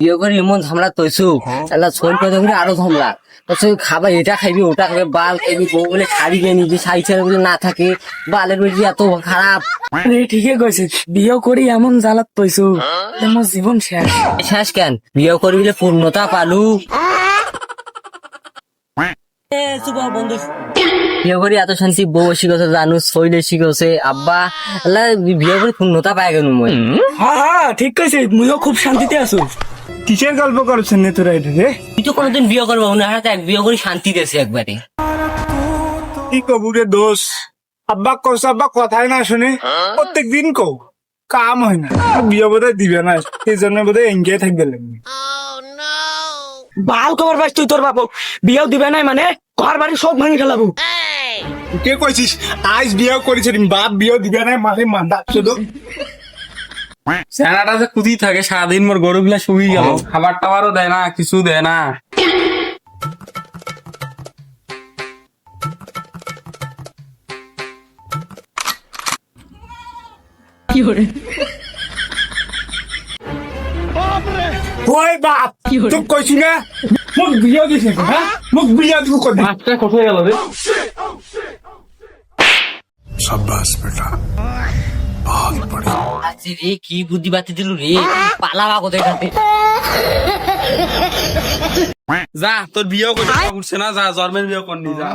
বিয়ে করে এমন ঝামেলা তৈছু তাহলে শরীর পেতে করে আরো ঝামেলা তো খাবার এটা খাইবি ওটা খাবে বাল খাইবি বউ বলে খাবি কে নিজে শাড়ি ছেড়ে বলে না থাকে বালের বেশি এত খারাপ। ঠিকই কইছিস, বিয়ে করি এমন জ্বালাত পয়সু আমার জীবন শেষ। শেষ কেন বিয়ে করবি বলে পূর্ণতা পালু বন্ধু বিয়ে করি এত শান্তি বউ শিখেছে জানু শৈলে শিখেছে আব্বা বিয়ে করে পূর্ণতা পাই গেল মই। হ্যাঁ ঠিক কইছিস, মুইও খুব শান্তিতে আছো। কিসের গল্প করছেন নে তোরা এটা রে? তুই তো কোনোদিন বিয়ে করবো না হাতে এক বিয়ে করে শান্তি দিয়েছে একবারে। কি কবুরে দোষ, আব্বা কস আব্বা কথাই না শুনে প্রত্যেক দিন কও কাম হয় না, বিয়ে বোধহয় দিবে না এই জন্য বোধহয় এঙ্গেজ থাকবে লাগবে। বাল খবর পাইস তুই তোর বাপক বিয়েও দিবে নাই মানে ঘর বাড়ি সব ভাঙি ফেলাবো। কে কইছিস আজ বিয়ে করেছে বাপ বিয়েও দিবে নাই মানে মান্দা শুধু স্যানাটা যে কুদি থাকে সারাদিন মোর গরু গুলা শুই গেল, খাবার টাবারও দেয় না, কিছু দেয় না। ওই বাপ তুই কইছি না মোক বিয়ে দিছে, হ্যাঁ মোক বিয়ে দিব কই মাছটা কোথায় গেল রে? আচ্ছা রে কি বুদ্ধি বাতি দিলু রে পালাবা কোথায় খাতে যা তোর বিয়েও করছে না, যা জন্মের বিয়ে করনি যা।